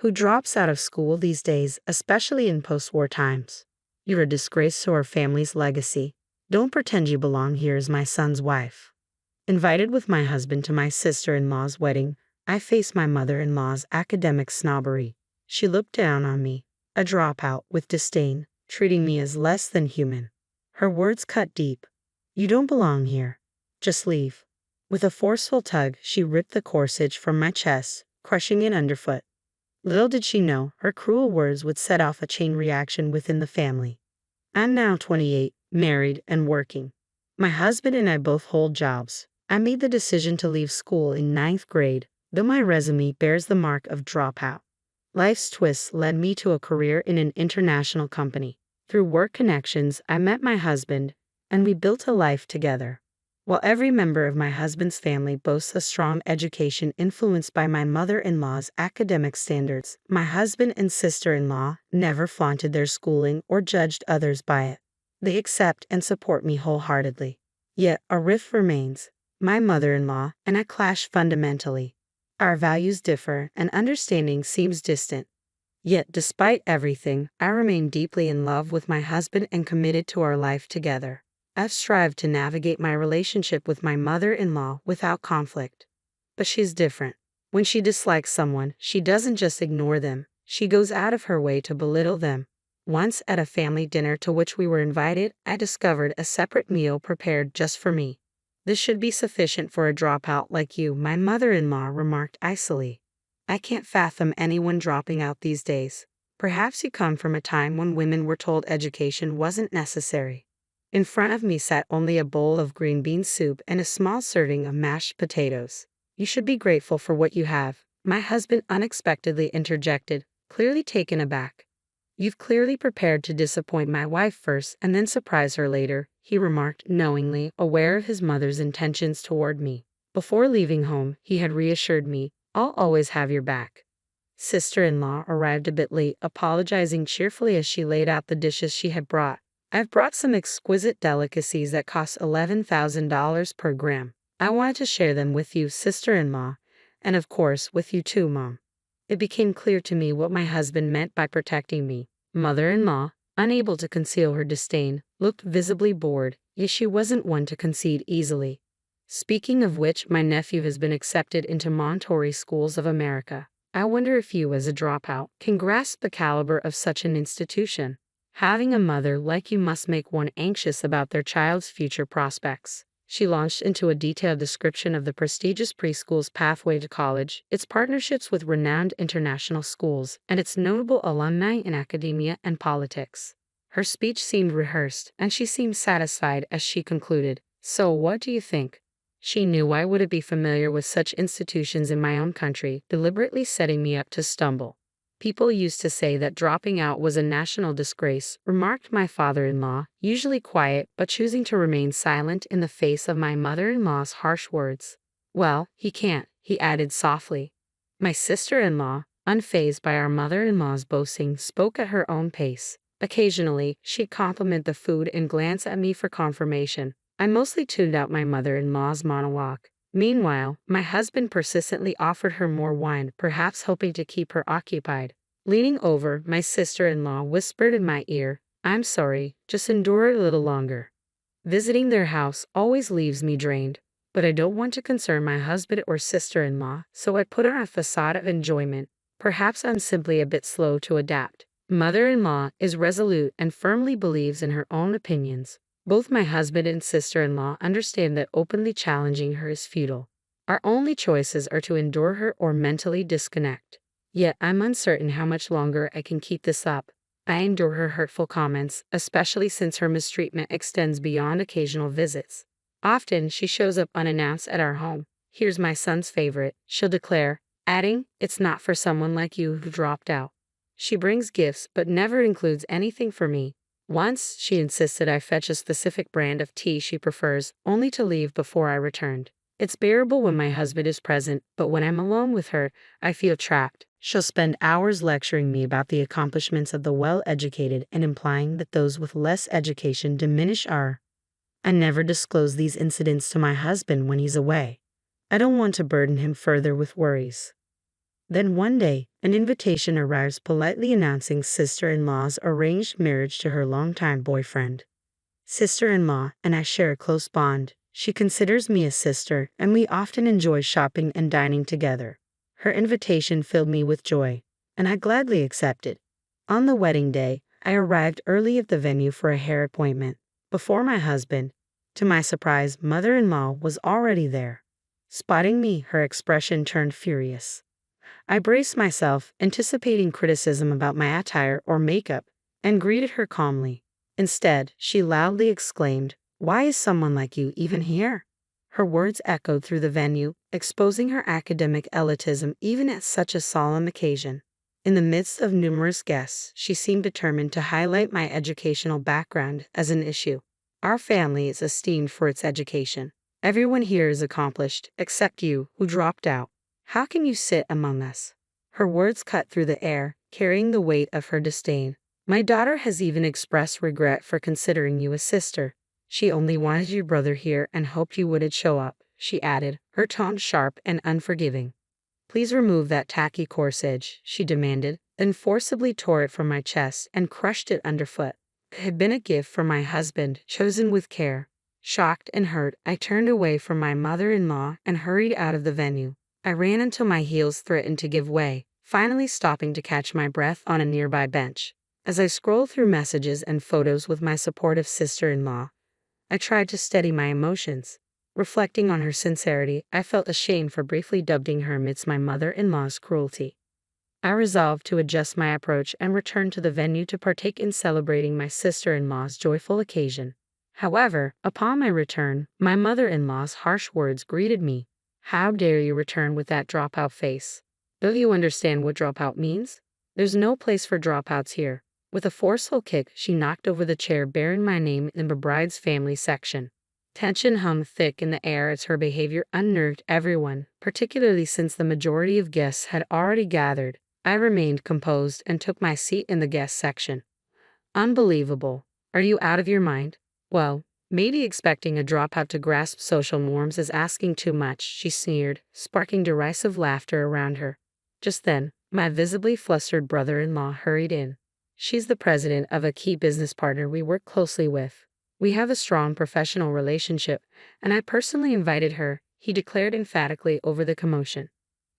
Who drops out of school these days, especially in post-war times? You're a disgrace to our family's legacy. Don't pretend you belong here as my son's wife. Invited with my husband to my sister-in-law's wedding, I faced my mother-in-law's academic snobbery. She looked down on me, a dropout, with disdain, treating me as less than human. Her words cut deep. You don't belong here. Just leave. With a forceful tug, she ripped the corsage from my chest, crushing it underfoot. Little did she know, her cruel words would set off a chain reaction within the family. I'm now 28, married, and working. My husband and I both hold jobs. I made the decision to leave school in 9th grade, though my resume bears the mark of dropout. Life's twists led me to a career in an international company. Through work connections, I met my husband, and we built a life together. While every member of my husband's family boasts a strong education influenced by my mother-in-law's academic standards, my husband and sister-in-law never flaunted their schooling or judged others by it. They accept and support me wholeheartedly. Yet a rift remains. My mother-in-law and I clash fundamentally. Our values differ and understanding seems distant. Yet despite everything, I remain deeply in love with my husband and committed to our life together. I've strived to navigate my relationship with my mother-in-law without conflict. But she's different. When she dislikes someone, she doesn't just ignore them. She goes out of her way to belittle them. Once at a family dinner to which we were invited, I discovered a separate meal prepared just for me. This should be sufficient for a dropout like you, my mother-in-law remarked icily. I can't fathom anyone dropping out these days. Perhaps you come from a time when women were told education wasn't necessary. In front of me sat only a bowl of green bean soup and a small serving of mashed potatoes. You should be grateful for what you have, my husband unexpectedly interjected, clearly taken aback. You've clearly prepared to disappoint my wife first and then surprise her later, he remarked knowingly, aware of his mother's intentions toward me. Before leaving home, he had reassured me, I'll always have your back. Sister-in-law arrived a bit late, apologizing cheerfully as she laid out the dishes she had brought. I've brought some exquisite delicacies that cost $11,000 per gram. I wanted to share them with you, sister-in-law, and of course with you too, Mom. It became clear to me what my husband meant by protecting me. Mother-in-law, unable to conceal her disdain, looked visibly bored, yet she wasn't one to concede easily. Speaking of which, my nephew has been accepted into Montessori schools of America. I wonder if you, as a dropout, can grasp the caliber of such an institution. Having a mother like you must make one anxious about their child's future prospects. She launched into a detailed description of the prestigious preschool's pathway to college, its partnerships with renowned international schools, and its notable alumni in academia and politics. Her speech seemed rehearsed, and she seemed satisfied as she concluded. So what do you think? She knew I wouldn't be familiar with such institutions in my own country, deliberately setting me up to stumble. People used to say that dropping out was a national disgrace, remarked my father-in-law, usually quiet but choosing to remain silent in the face of my mother-in-law's harsh words. Well, he can't, he added softly. My sister-in-law, unfazed by our mother-in-law's boasting, spoke at her own pace. Occasionally, she'd compliment the food and glance at me for confirmation. I mostly tuned out my mother-in-law's monologue. Meanwhile, my husband persistently offered her more wine, perhaps hoping to keep her occupied. Leaning over, my sister-in-law whispered in my ear, I'm sorry, just endure it a little longer. Visiting their house always leaves me drained, but I don't want to concern my husband or sister-in-law, so I put on a facade of enjoyment. Perhaps I'm simply a bit slow to adapt. Mother-in-law is resolute and firmly believes in her own opinions. Both my husband and sister-in-law understand that openly challenging her is futile. Our only choices are to endure her or mentally disconnect. Yet I'm uncertain how much longer I can keep this up. I endure her hurtful comments, especially since her mistreatment extends beyond occasional visits. Often she shows up unannounced at our home. Here's my son's favorite, she'll declare, adding, it's not for someone like you who dropped out. She brings gifts but never includes anything for me. Once, she insisted I fetch a specific brand of tea she prefers, only to leave before I returned. It's bearable when my husband is present, but when I'm alone with her, I feel trapped. She'll spend hours lecturing me about the accomplishments of the well-educated and implying that those with less education diminish our. I never disclose these incidents to my husband when he's away. I don't want to burden him further with worries. Then one day, An invitation arrives politely announcing sister-in-law's arranged marriage to her longtime boyfriend. Sister-in-law and I share a close bond. She considers me a sister, and we often enjoy shopping and dining together. Her invitation filled me with joy, and I gladly accepted. On the wedding day, I arrived early at the venue for a hair appointment. Before my husband, to my surprise, mother-in-law was already there. Spotting me, her expression turned furious. I braced myself, anticipating criticism about my attire or makeup, and greeted her calmly. Instead, she loudly exclaimed, "Why is someone like you even here?" Her words echoed through the venue, exposing her academic elitism even at such a solemn occasion. In the midst of numerous guests, she seemed determined to highlight my educational background as an issue. Our family is esteemed for its education. Everyone here is accomplished, except you, who dropped out. How can you sit among us? Her words cut through the air, carrying the weight of her disdain. My daughter has even expressed regret for considering you a sister. She only wanted your brother here and hoped you wouldn't show up, she added, her tone sharp and unforgiving. Please remove that tacky corsage, she demanded, then forcibly tore it from my chest and crushed it underfoot. It had been a gift from my husband, chosen with care. Shocked and hurt, I turned away from my mother-in-law and hurried out of the venue. I ran until my heels threatened to give way, finally stopping to catch my breath on a nearby bench. As I scrolled through messages and photos with my supportive sister-in-law, I tried to steady my emotions. Reflecting on her sincerity, I felt ashamed for briefly doubting her amidst my mother-in-law's cruelty. I resolved to adjust my approach and return to the venue to partake in celebrating my sister-in-law's joyful occasion. However, upon my return, my mother-in-law's harsh words greeted me. "How dare you return with that dropout face? Don't you understand what dropout means? There's no place for dropouts here." With a forceful kick, she knocked over the chair bearing my name in the bride's family section. Tension hung thick in the air as her behavior unnerved everyone, particularly since the majority of guests had already gathered. I remained composed and took my seat in the guest section. "Unbelievable. Are you out of your mind?" "Well, maybe expecting a dropout to grasp social norms is asking too much," she sneered, sparking derisive laughter around her. Just then, my visibly flustered brother-in-law hurried in. She's the president of a key business partner we work closely with. We have a strong professional relationship, and I personally invited her, he declared emphatically over the commotion.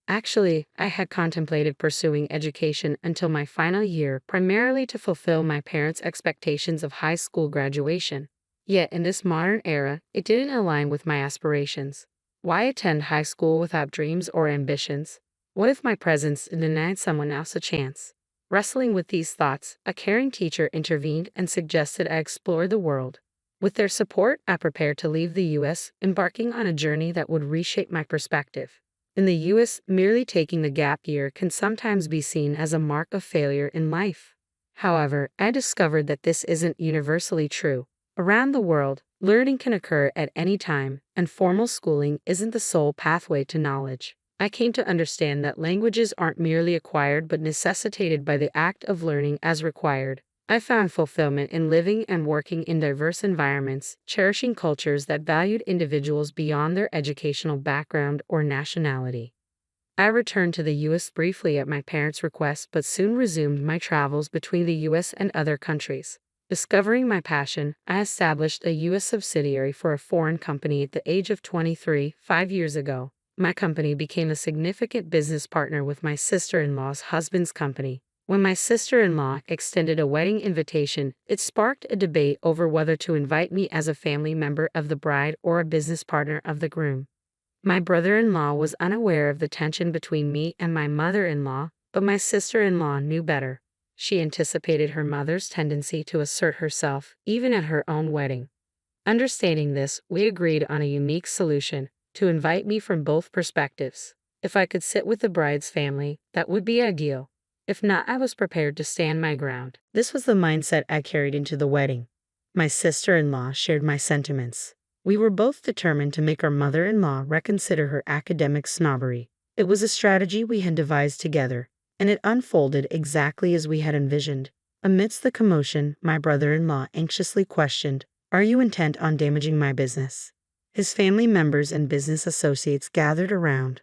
Actually, I had contemplated pursuing education until my final year, primarily to fulfill my parents' expectations of high school graduation. Yet in this modern era, it didn't align with my aspirations. Why attend high school without dreams or ambitions? What if my presence denied someone else a chance? Wrestling with these thoughts, a caring teacher intervened and suggested I explore the world. With their support, I prepared to leave the U.S., embarking on a journey that would reshape my perspective. In the U.S., merely taking the gap year can sometimes be seen as a mark of failure in life. However, I discovered that this isn't universally true. Around the world, learning can occur at any time, and formal schooling isn't the sole pathway to knowledge. I came to understand that languages aren't merely acquired but necessitated by the act of learning as required. I found fulfillment in living and working in diverse environments, cherishing cultures that valued individuals beyond their educational background or nationality. I returned to the U.S. briefly at my parents' request but soon resumed my travels between the U.S. and other countries. Discovering my passion, I established a U.S. subsidiary for a foreign company at the age of 23, 5 years ago. My company became a significant business partner with my sister-in-law's husband's company. When my sister-in-law extended a wedding invitation, it sparked a debate over whether to invite me as a family member of the bride or a business partner of the groom. My brother-in-law was unaware of the tension between me and my mother-in-law, but my sister-in-law knew better. She anticipated her mother's tendency to assert herself, even at her own wedding. Understanding this, we agreed on a unique solution: to invite me from both perspectives. If I could sit with the bride's family, that would be ideal. If not, I was prepared to stand my ground. This was the mindset I carried into the wedding. My sister-in-law shared my sentiments. We were both determined to make our mother-in-law reconsider her academic snobbery. It was a strategy we had devised together, and it unfolded exactly as we had envisioned. Amidst the commotion, my brother-in-law anxiously questioned, "Are you intent on damaging my business?" His family members and business associates gathered around,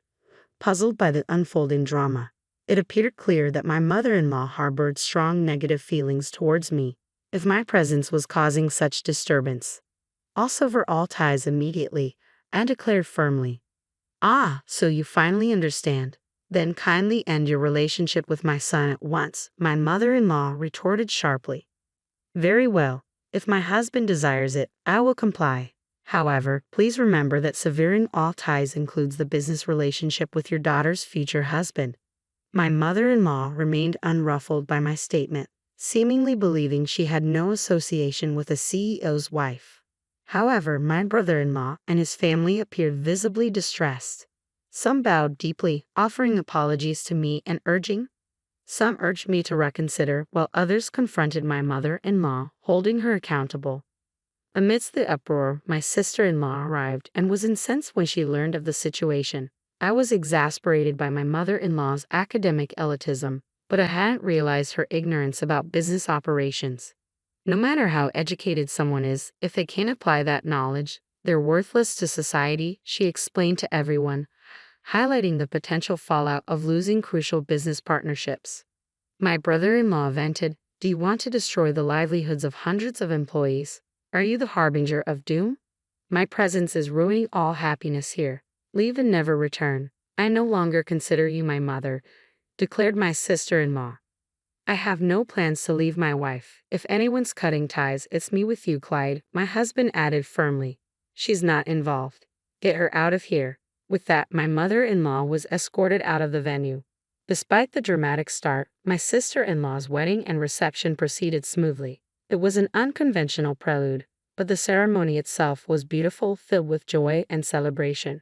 puzzled by the unfolding drama. It appeared clear that my mother-in-law harbored strong negative feelings towards me, if my presence was causing such disturbance. I'll sever all ties immediately, I declared firmly. Ah, so you finally understand. Then kindly end your relationship with my son at once, my mother-in-law retorted sharply. Very well. If my husband desires it, I will comply. However, please remember that severing all ties includes the business relationship with your daughter's future husband. My mother-in-law remained unruffled by my statement, seemingly believing she had no association with a CEO's wife. However, my brother-in-law and his family appeared visibly distressed. Some bowed deeply, offering apologies to me and some urged me to reconsider, while others confronted my mother-in-law, holding her accountable. Amidst the uproar, my sister-in-law arrived and was incensed when she learned of the situation. I was exasperated by my mother-in-law's academic elitism, but I hadn't realized her ignorance about business operations. No matter how educated someone is, if they can't apply that knowledge, they're worthless to society, she explained to everyone, highlighting the potential fallout of losing crucial business partnerships. My brother-in-law vented, "Do you want to destroy the livelihoods of hundreds of employees? Are you the harbinger of doom? My presence is ruining all happiness here. Leave and never return. I no longer consider you my mother," declared my sister-in-law. "I have no plans to leave my wife. If anyone's cutting ties, it's me with you, Clyde," my husband added firmly. "She's not involved. Get her out of here." With that, my mother-in-law was escorted out of the venue. Despite the dramatic start, my sister-in-law's wedding and reception proceeded smoothly. It was an unconventional prelude, but the ceremony itself was beautiful, filled with joy and celebration.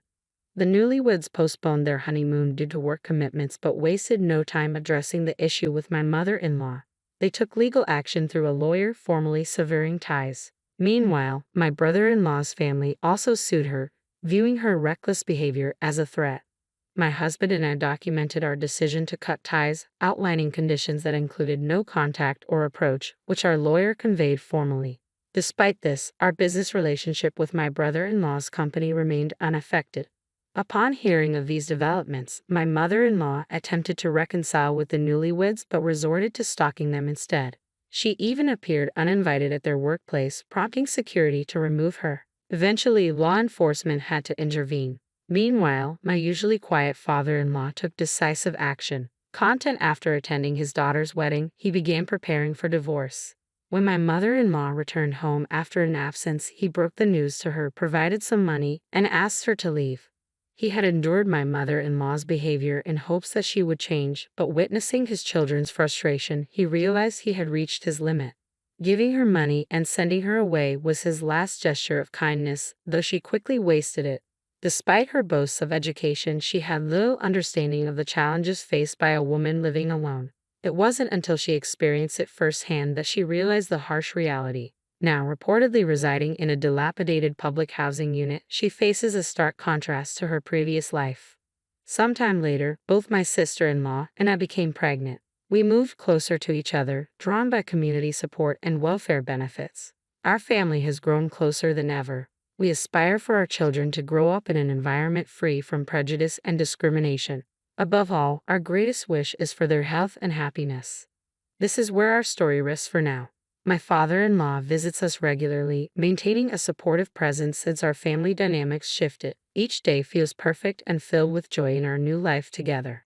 The newlyweds postponed their honeymoon due to work commitments but wasted no time addressing the issue with my mother-in-law. They took legal action through a lawyer, formally severing ties. Meanwhile, my brother-in-law's family also sued her, viewing her reckless behavior as a threat. My husband and I documented our decision to cut ties, outlining conditions that included no contact or approach, which our lawyer conveyed formally. Despite this, our business relationship with my brother-in-law's company remained unaffected. Upon hearing of these developments, my mother-in-law attempted to reconcile with the newlyweds but resorted to stalking them instead. She even appeared uninvited at their workplace, prompting security to remove her. Eventually, law enforcement had to intervene. Meanwhile, my usually quiet father-in-law took decisive action. After attending his daughter's wedding, he began preparing for divorce. When my mother-in-law returned home after an absence, he broke the news to her, provided some money, and asked her to leave. He had endured my mother-in-law's behavior in hopes that she would change, but witnessing his children's frustration, he realized he had reached his limit. Giving her money and sending her away was his last gesture of kindness, though she quickly wasted it. Despite her boasts of education, she had little understanding of the challenges faced by a woman living alone. It wasn't until she experienced it firsthand that she realized the harsh reality. Now reportedly residing in a dilapidated public housing unit, she faces a stark contrast to her previous life. Sometime later, both my sister-in-law and I became pregnant. We moved closer to each other, drawn by community support and welfare benefits. Our family has grown closer than ever. We aspire for our children to grow up in an environment free from prejudice and discrimination. Above all, our greatest wish is for their health and happiness. This is where our story rests for now. My father-in-law visits us regularly, maintaining a supportive presence since our family dynamics shifted. Each day feels perfect and filled with joy in our new life together.